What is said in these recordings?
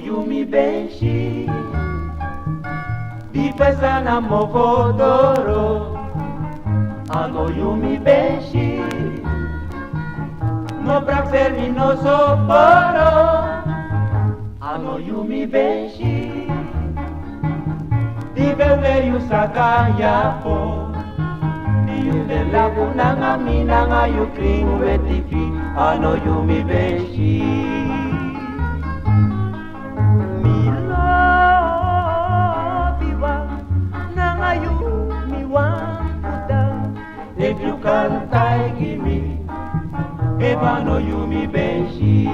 Yumi benshi Dipesa na mokodoro Ano yumi benshi No praxermi no soporo Ano yumi benshi Dibeu sakaya po Diude laguna ngamina ngayu kring wetifi Ano yumi benshi If you can't take me, if I know you me benshi,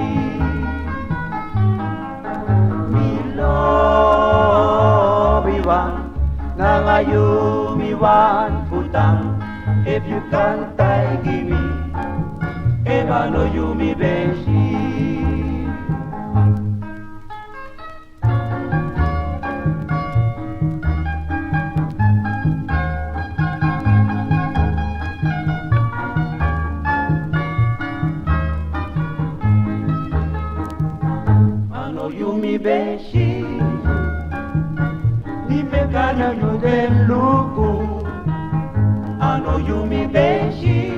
me love you nanga you me one futang. If you can't take me, if I know you me benshi. Yumi benshi Nimekana yude luku Ano yumi benshi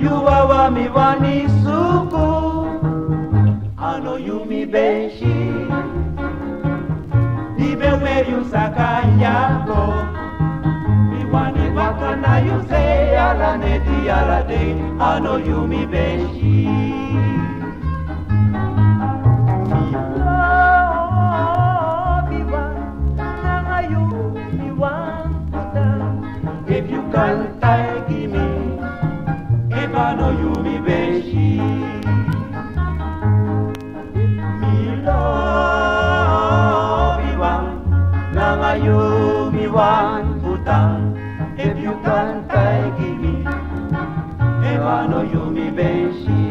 Yuwawa miwani suku Ano yumi benshi Nibewe yusaka yako Miwani wakana yuse Yala neti yala de Ano yumi benshi If you can't take me, if I know you me benshi, me love you nanga you me one putang. If you can't take me, if I know you me benshi,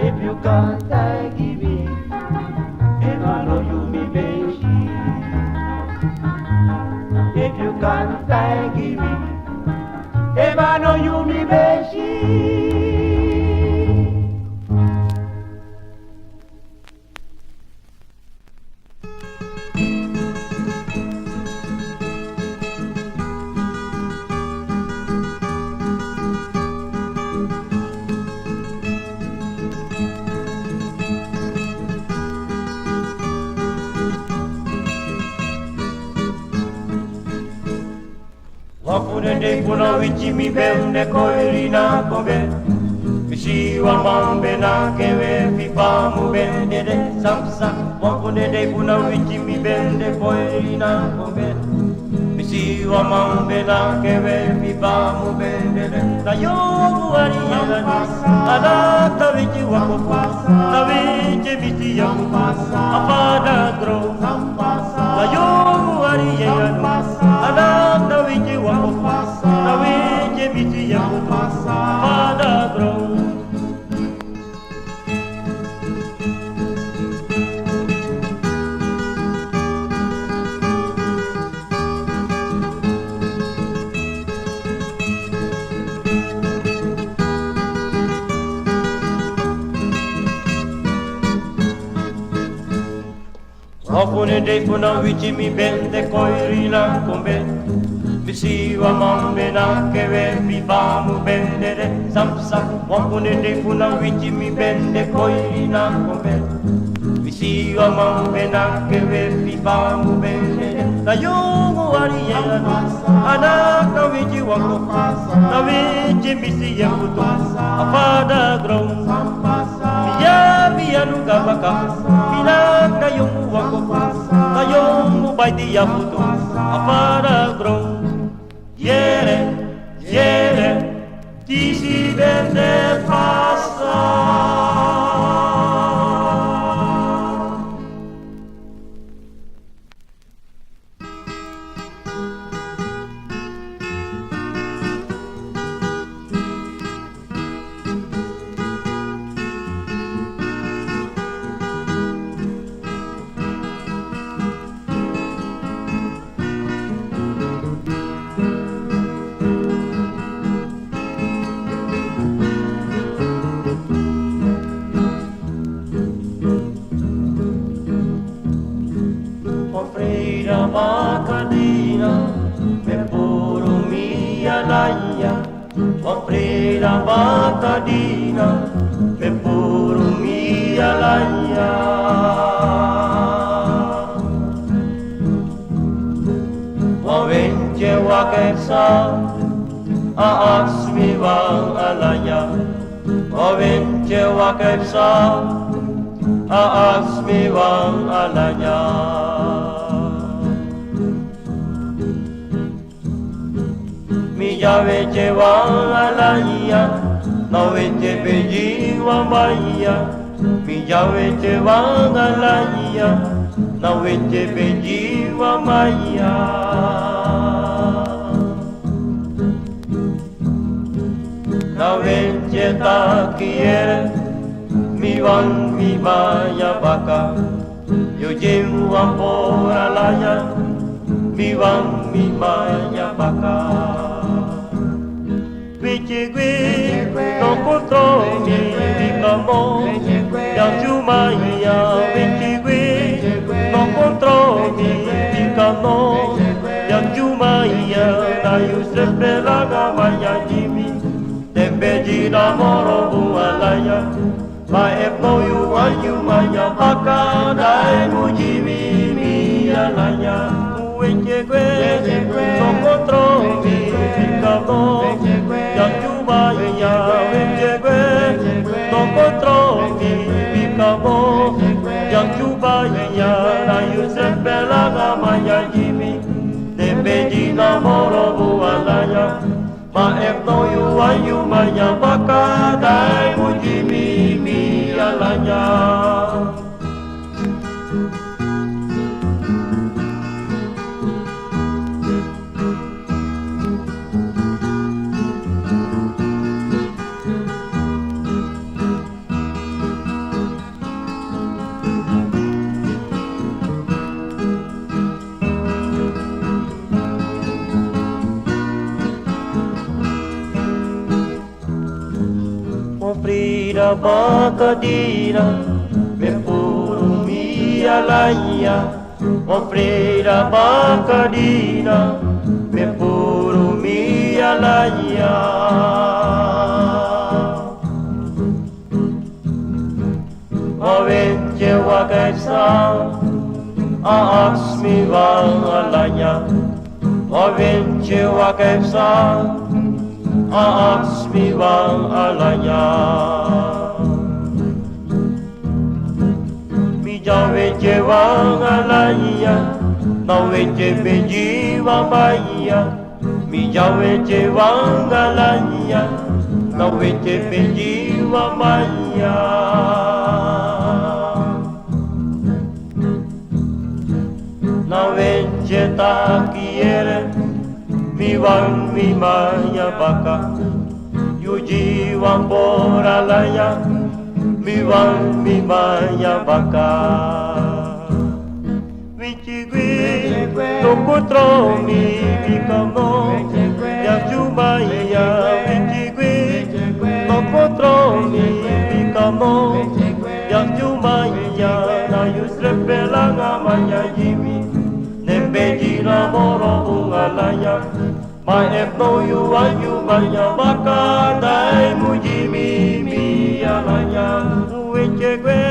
if you can't take me, if I know you me benshi. If you can't take me, if I know you me benshi. Wapune de kuna wichi mi bende koirina kobe Mishiwa mambe na kewe fipa mu bende de samsa Wapune de kuna wichi mi bende koirina kobe Mishiwa mambe na kewe fipa mu bende de Na yogu wari yagani Adata wichi wako Na wichi biti yaku Apada gro Na yogu wari yagani Adata wichi wako Na wichi biti yaku Apada gro Wapune de kuna wichi mi bende koirina kombe Misiwa mambe na kewe fipa mu bende de samsa Wapune de kuna wichi mi bende koirina kombe Misiwa mambe na kewe fipa mu bende de Na yungu wari yegano Anaka wichi wako Na wichi misi yemuto Apada grong Miya miya nuka baka Pinaka yungu wako Na yungu baiti yamuto Apada grong Yere, yere, disi vende pasta. frira bacadina, me puru mia laia. Wawence wakesa, aasmi wang alaya. Wawence wakesa, aasmi wang alaya. Mi llave wang alaya, no vete beji wang baya. Mi llave wang alaya, no vete beji wang baya. No vete ta quiere, mi van mi vaya vaca. Yo llevo a por alaya, mi van mi vaya vaca. Vichigui, no controlli, dicamo, ya chumaya, vichigui, no controlli, dicamo, ya chumaya, na yusrepe la gamaya jimi, tembeji la moro bualaya, ma efno yu ayu maya baka, dai mujimi mi alaya, vichigui, no controlli, dicamo, yang cumanya menjaga no kontroli bikamo yang cumanya rayu sepela namanya jimi tembeji namoro bualaya maef no yu ayu maya baka dai mujimi mi alanya. Frida bacadina, me puru mia laia. Oh Frida bacadina, me puru mia laia. Oh vence wakesa, aasmi wang alaya. Oh vence wakesa, aasmi wang alaya. Mi llave wang alaya, no vece beji wang baya. Mi llave wang alaya, no vece beji wang baya. No vece ta quiere, mi van mi maya baka, yuji wan por alaya, mi van mi maya baka. Vichigui, no control mi bikamo, ya chumaya. Vichigui, no control mi bikamo, ya chumaya. Na yusrepe la ngamaya jimi, nembeji na moro bungalaya. Ma efno yu ayu maya baka dai mujimi mi alaya. Vichigui,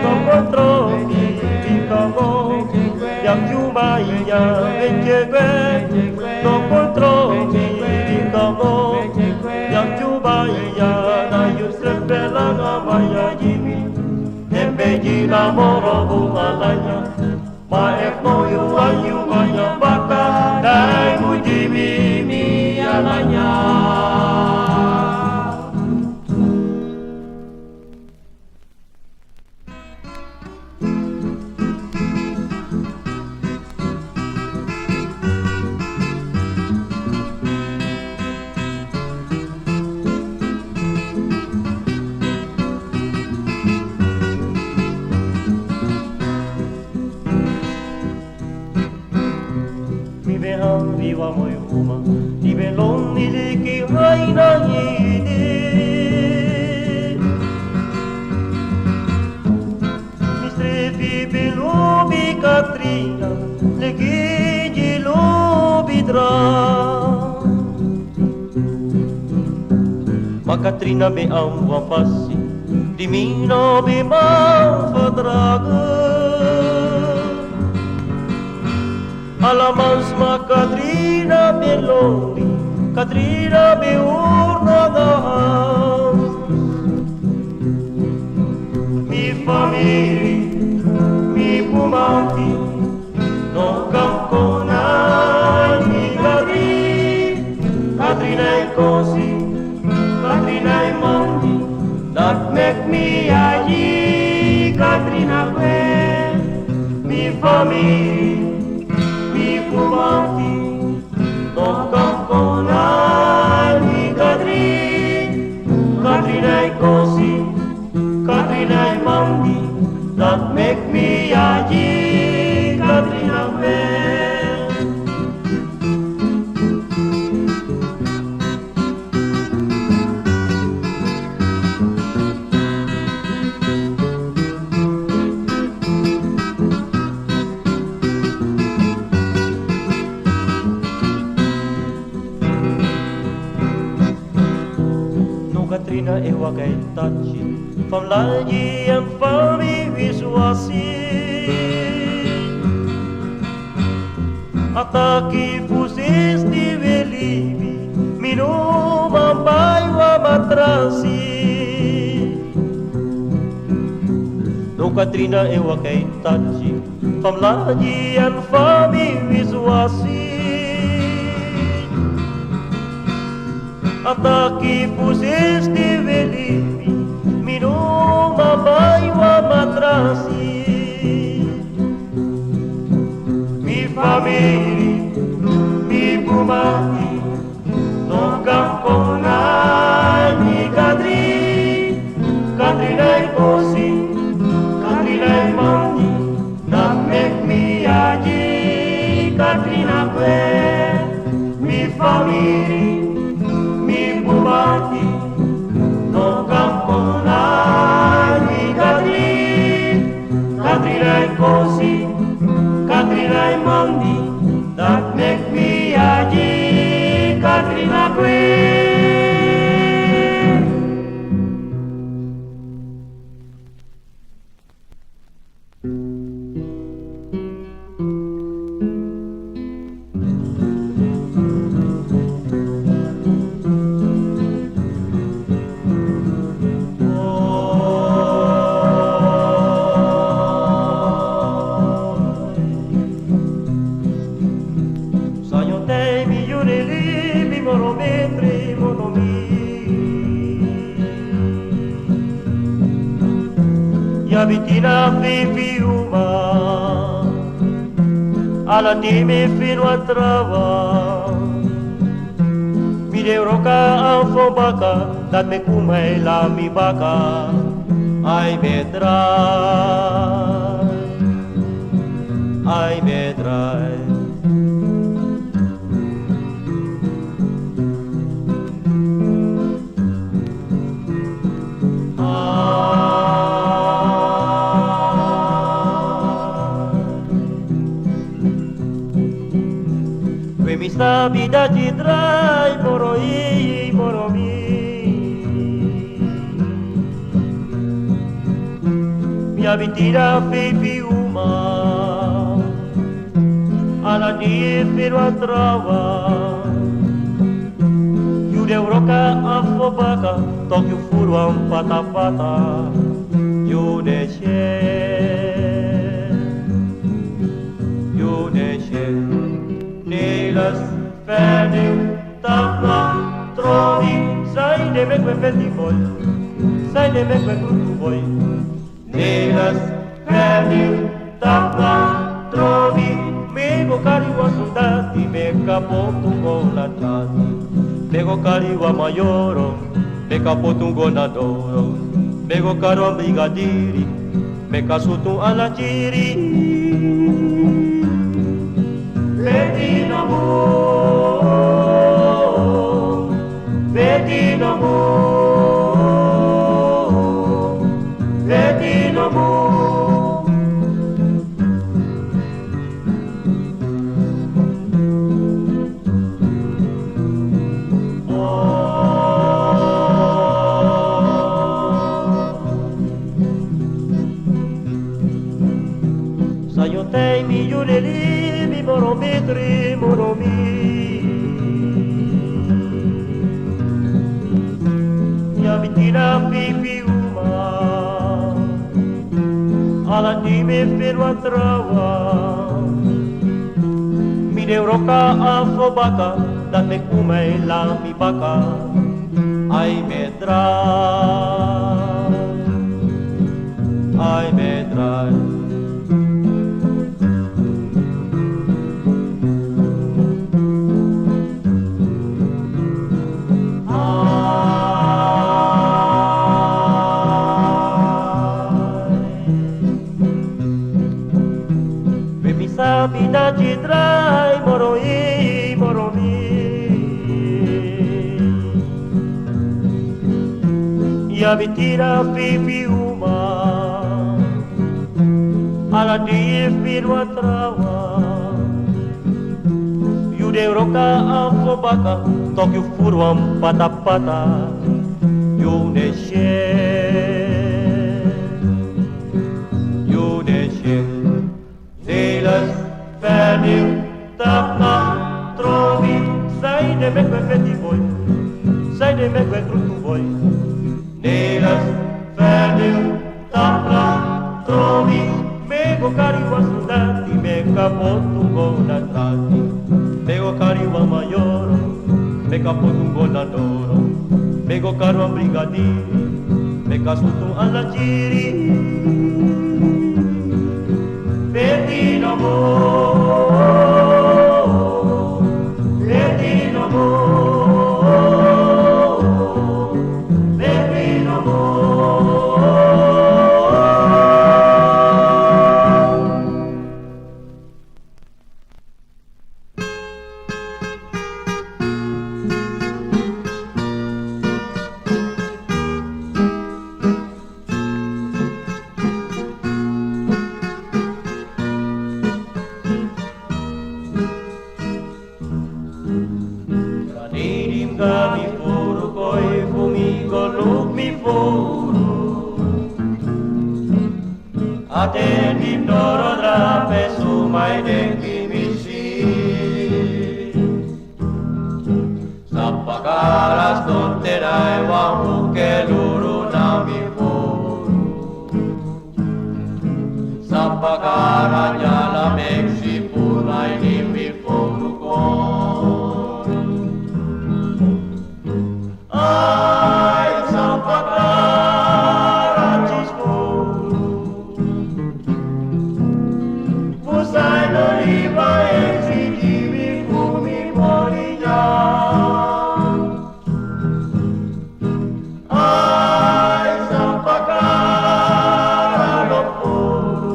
no control mi bikamo, yang chumaya. Vichigui, no control mi bikamo, yang chumaya. Na yusrepe la ngamaya jimi, nembeji na moro bungalaya. Ma efno yu ayu maya baka dai mujimi mi alanya. Viva moyo uma, vive lonely Katrina be ang wapasi, di mina be mau verdragen. Alamans ma Katrina be lonely, Katrina be urna da house. Mi famiglia, mi pumati, no camconai mi Katrina è così, Katrina è mondi, that make me agli, Katrina que, mi famiglia, mi pumati, no camconai mi Katrina è così, Katrina è mondi, that make me agli, Katrina que. Katrina e wagai tachi, fam lagi yang fami visuasi. Ataki fusis di velibi, minum ambai wa matrasi. No Katrina e wagai tachi, fam lagi yang fami visuasi. Ataki pusesti velibi, minum amai wa matrasi. Mi famiglia, mi pumati, no camconai mi Katrina è così, Katrina è mondi, that make me agli, Katrina que, mi famiglia. No camponai mi Katrina è così, Katrina è mondi, that make me agli, Katrina qui. Vitina fiuma alla time fino a trava mi devo ca afobaka dat me kumai la mi baka ai vedrai Questa vita ci trai moro mi avvitina fiuma alla die fino a trava chiude roca afobaka tocchio furo a un patapata chiude Nelas färdig tappa trovi sai de me quel festival sai de me quel grupo Nelas färdig tappa trovi me go cari wa soldati me capotungo la chati me go cari wa maioro me capotungo na doro me go caro brigadiri me casutu alla giri Bedino mo Oh te mi yuleli mi moromitri moromi ya vitila pipi uma ala di me fero atrawa mi neuroka afobaka date kuma la mi baka ai medrai Sabina jidrai moroi moromi ya vitira pipi uma ala di firu atrawa yude roka afobaka tokyo furuam patapata yuneshe Delas färdig tapna trovi Säg det med kväll fetti boy Säg det med kväll grotto boy Delas färdig tapna trovi Mego cariwa sudati Mega potungo na trati Mego cariwa mayoro Mega potungo na doro Mego cariwa brigadiri Mega sutu alla giri Perdi no mi furu koi fumigo luk mi furu Atendi doro drape sumai dengi misi Sapakaras donterai wangu keluru nami furu Sapakara jala meksi punai nimi furu kon Ai sapakara cismuru Pusai no riba esi jiwi kumi morinya Ai sapakara lopuru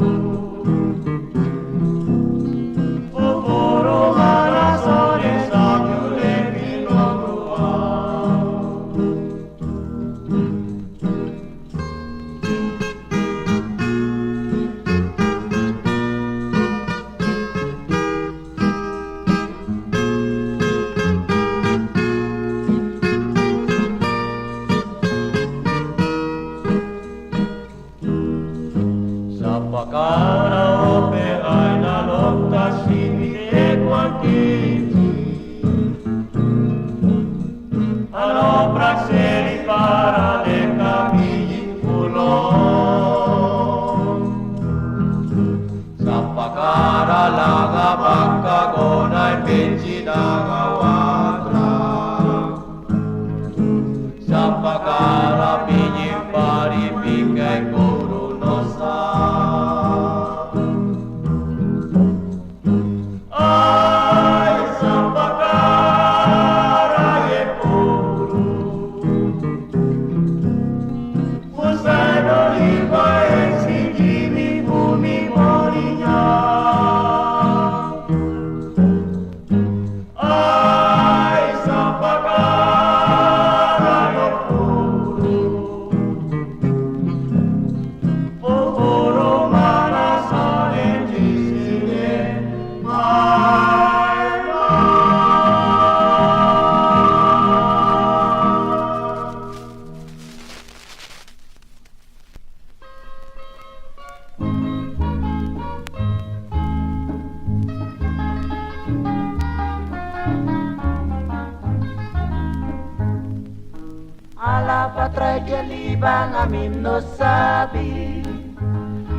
Liban amim no sabi.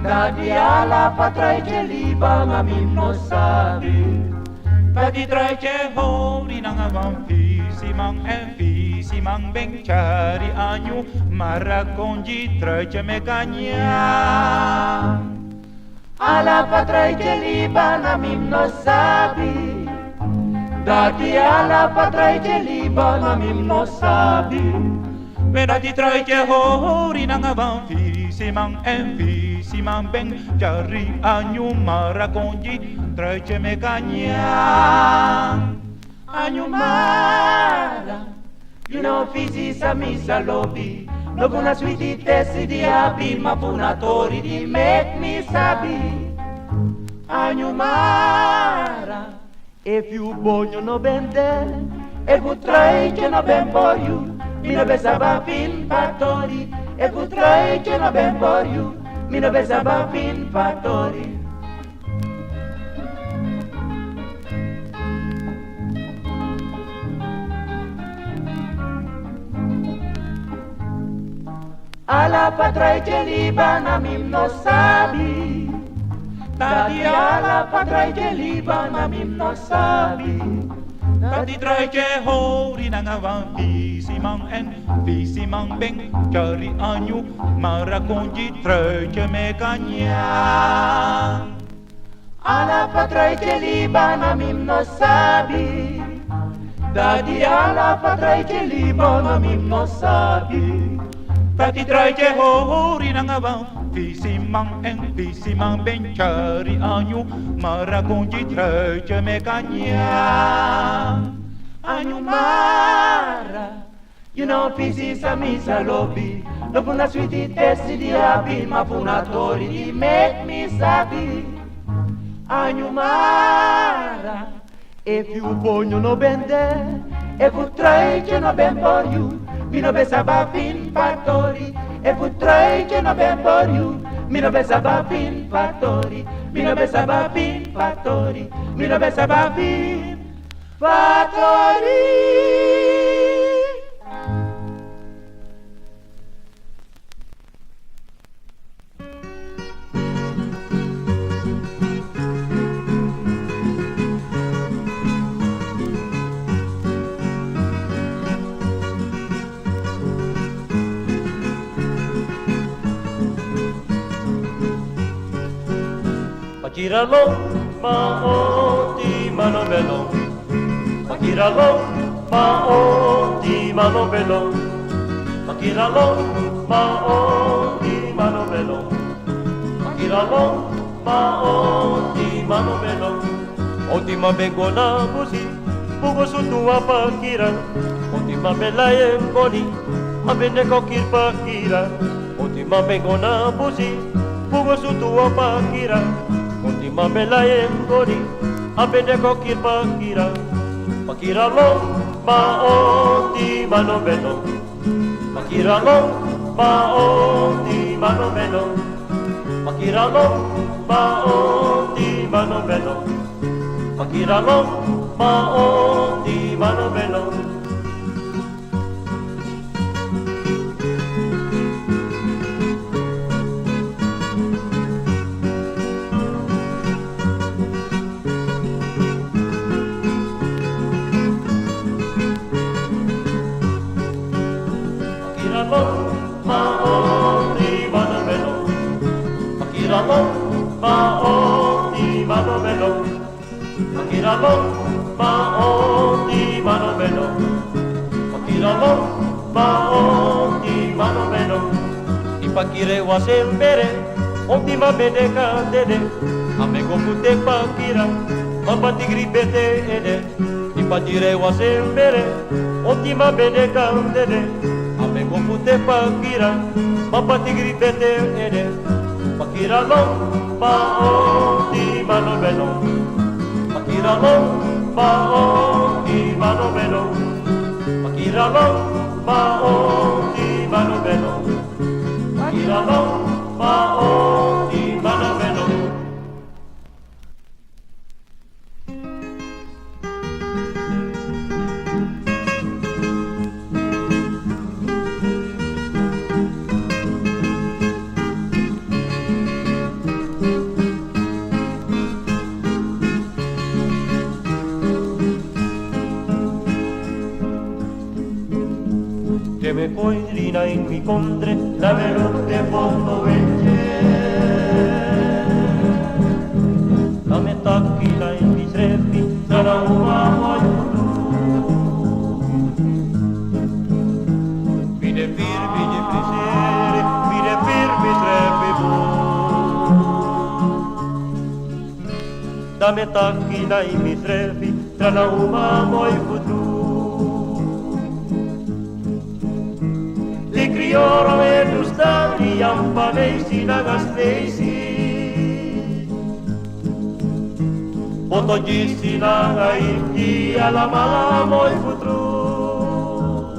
Dadi ala patrai che Liban amim no sabi. Dadi trai che hori nang avam fisimang fisimang beng cari anyu marakonji trai che mekanya. Ala patrai che Liban amim no sabi. Dadi ala patrai che Liban amim no sabi. Dadi trai che hori nang avam fisimang beng cari anyu marakonji trai che mekanya. Anyumara, you know fisi sa misa lobi. No puna sweetie testi di abi, ma puna tori di make me sabi. Anyumara, if you bonyo no bende, e putrai che no ben for you. Mi no besaba fin fattori, e putrai che no ben for you. Mi no besaba fin fattori. Ala patrai che Liban amim no sabi. Dadi ala patrai che Liban amim no sabi. Dadi trai che hori nang avam fisimang beng cari anyu marakonji trai che mekanya. Ala patrai che Liban amim no sabi. Dadi ala patrai che Liban amim no sabi. Dadi trai che hori nang avam fisimang beng cari anyu marakonji trai che mekanya. Anyumara, you know fisi sa misa lobi. No puna sweetie testi di abi, ma puna tori di make me sabi. Anyumara, if you bonyo no bende, e putrai che no ben for you. Mi no besaba fin fattori, e putrai che no ben for you. Mi no besaba fin fattori, mi no besaba fin fattori, mi no besaba fin fattori. Pakiralo, mao di manobelo. Pakiralo, mao di manobelo. Pakiralo, mao di manobelo. Pakiralo, mao di manobelo. Ultima begona busi, bugo sutua pakira. Ultima belaye ngoni, abene kokir pakira. Ultima begona busi, bugo sutua pakira. Ultima belaye ngoni, abene kokir pakira. Pakiralo, mao di manobelo. Pakiralo, mao di manobelo. Pakiralo, mao di manobelo. Pakiralo, mao di manobelo. Mao di manobelo. Pakiralo, mao di manobelo. Pakiralo, mao di manobelo. Pakiralo, mao di manobelo. Ipakire wasembere, ultima bedeka dede. Amego pute pakira, mapati gripete ede. Ipakire wasembere, ultima bedeka dede. Amego pute pakira, mapati gripete ede. Pakiralo, mao di manobelo. Pakiralo, mao di manobelo. Pakiralo, mao di manobelo. Pakiralo, mao di manobelo. incontre la veloce foto vece. La metà chi la in bisrepi sarà un uomo al vide firmi di presere, vide firmi trepi bu. Da metà chi la in bisrepi sarà un uomo al futuro. Li crioro e giustati, ampanesi, nagastesi. Potogisi naga iti alla malamo il futuro.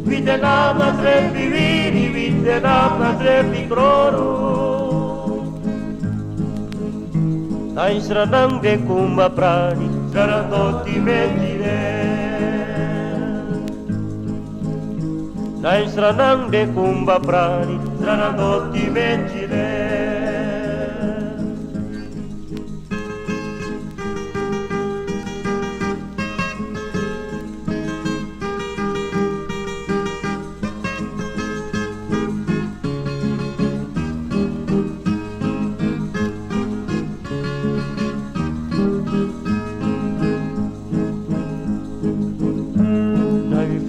Vite namna trepi vini, vite namna trepi kroru. Na isranang de kumba prani, sarandoti metire. Na isranang de kumba prani, sarandoti metire.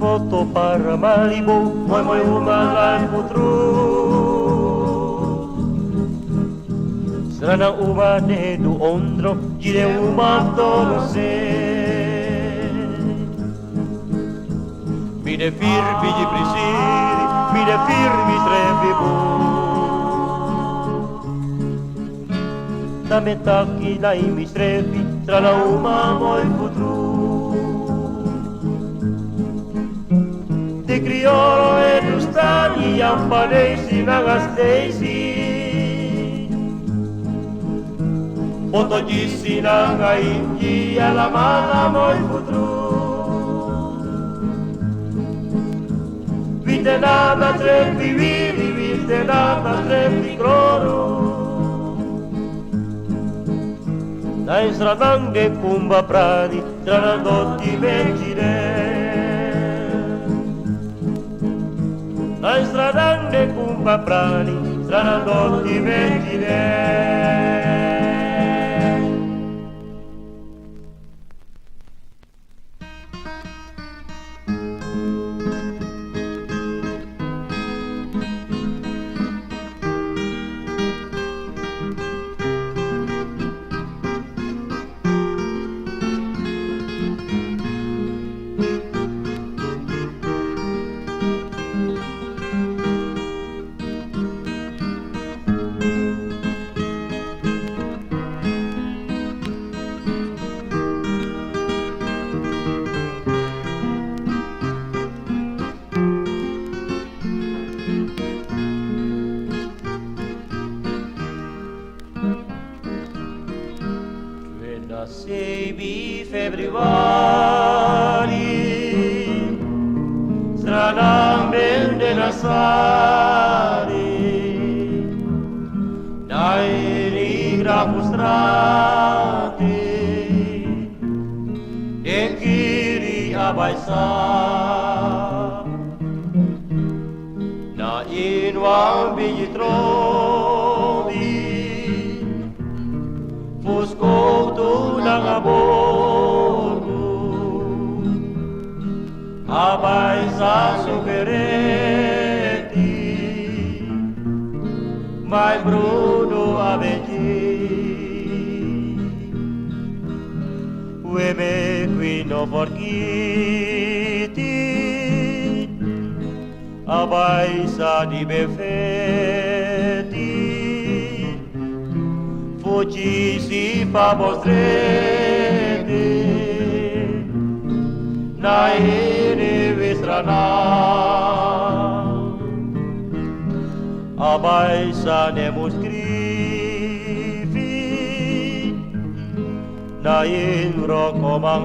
Foto para Malibu, moi umalan putru. Strana umane du ondro, gire umato no se. Mide firmi di prisiri, mide firmi trepi bu. Da metà chi la in mistrepi, strana umamo il futru. Di criolo e giustani, ampanesi, nagastesi. Potogisi naga ingi, alla malamo il futuro. Vite nata trepi vini, vite nata trepi kroru. Na isranang de kumba prani, stranandotti vecine. Na stradang de kumba prani, stranandotti vecine. Sei februari, stranam bende nasari, nairi frustrati, e kiri abaisa, na inwang bitrovi. Fusco tu lang abono, abay sa sukereti, may bruno abeti. Ueme qui no forgiti, abay sa di befeti. Fuggisi pa postrete, na ene vestrana. Abay sa nemus scrivi, na inro komangati.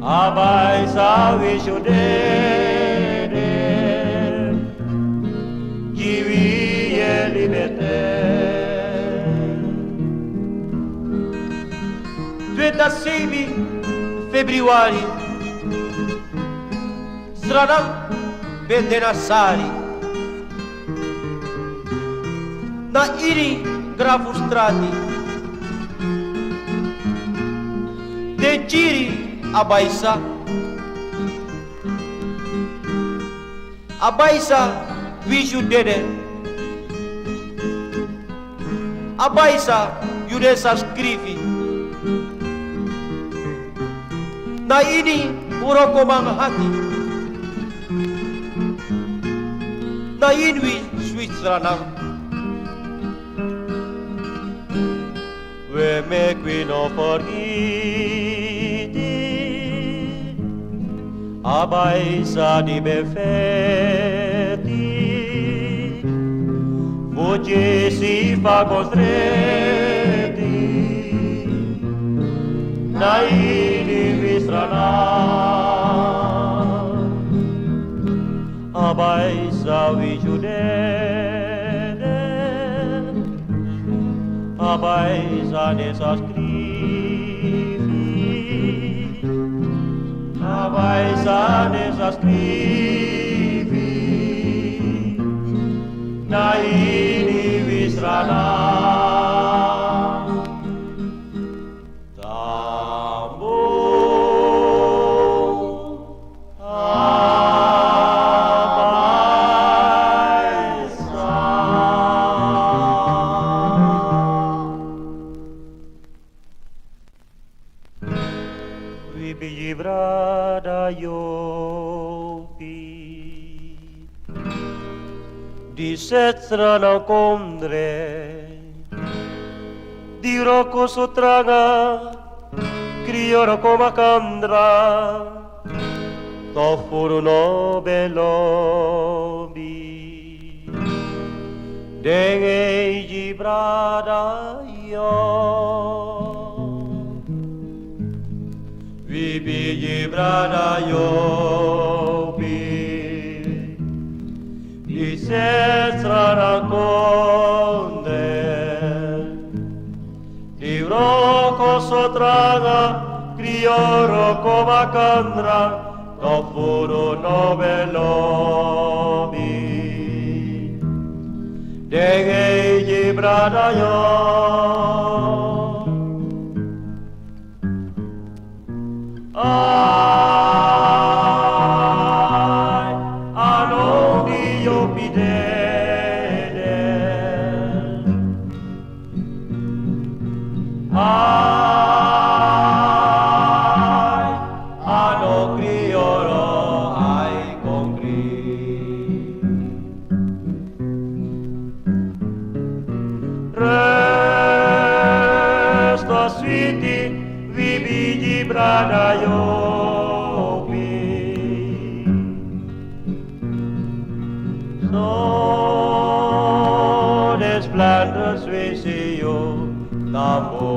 Abay sa vishudene, jivi liberté. Tu es 6 Februari Sranang Bendenasari Na ini gravustrati Deciri Abaisa Viju Dede Abaisa Yudesa scrivi Na ini uroko mga hati Na inwi Switzerland We make we no forget Abaisa di befetti Voce si fa costretti Na ini visrana Abaisa vi giudede Abaisa nessa scrivi Abaisa nessa scrivi Na ini visrana Di setrana condre Di rocco sotraga Crioro come candra Toffuro no belobi Denge gibrada io Vibi gibrada io Di setrana conde Di rocco sotraga Crioro come candra Toffuro no belobi Denge gibrada io Resta sviti vibi di brada iopi So desplanda svesio tambo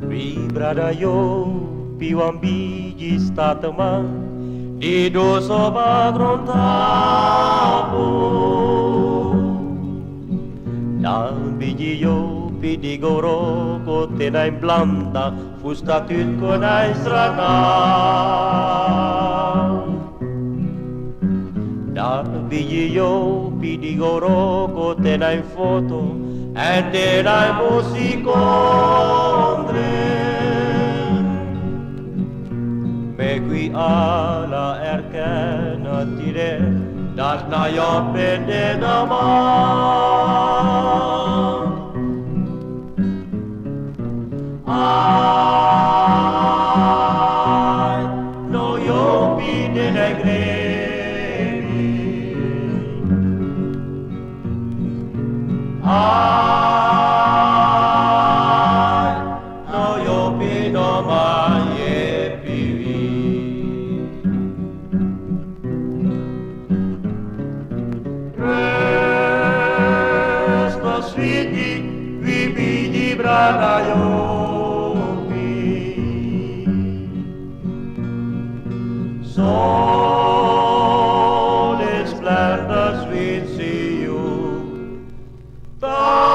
Vibrada iopi wambigi statama Di doso padron tapo Dan biji yo pidi goro kote na implanta Fustatut ko na istrana Dan biji yo pidi goro kote na foto Ente na musikondre Me qui alla erkänna till det Där när jag bedena man Ai, no jag bedena grevi Ai, no jag bedena man Sviti vibi di brada iopi Sole splenda svizzio Tao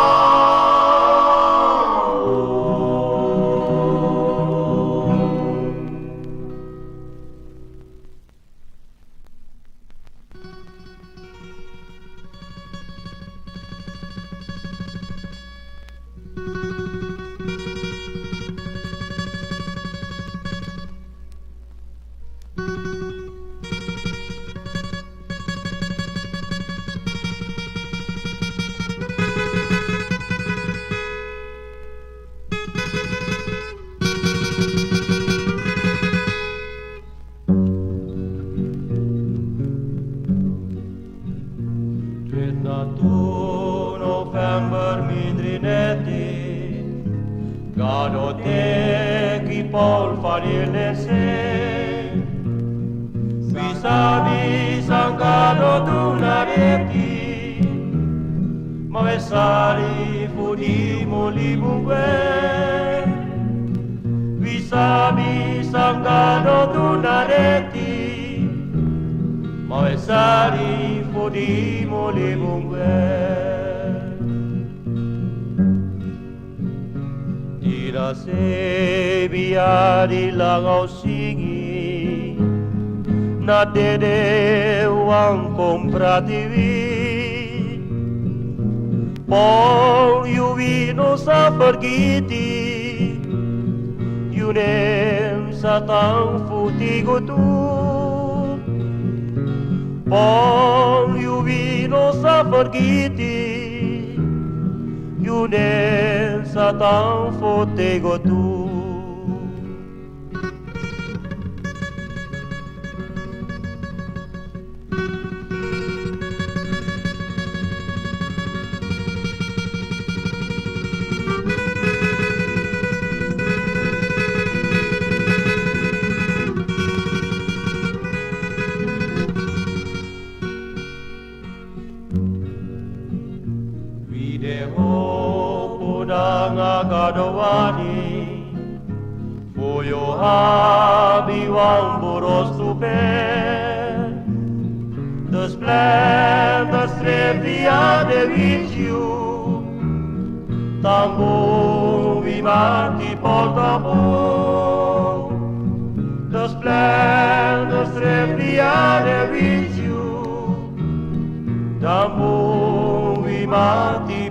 envelhecer. Vis-a-vis sangado d'una reti, Mavesari fudimo libungue. Vis-a-vis sangado d'una reti, Mavesari fudimo libungue. Tira se biari langau singi, na dede uang comprativi. Pon yu vino sa pergiti, yunem sa tang futigo tu. Pon yu vino sa pergiti, yunem sa tang futigo tu. Videho podang agadawani, Fuyo habi wang boros tupen, Desplem destrevia de viciu, Tambung vivanti portabung, Desplem destrevia de viciu, Tambung vivanti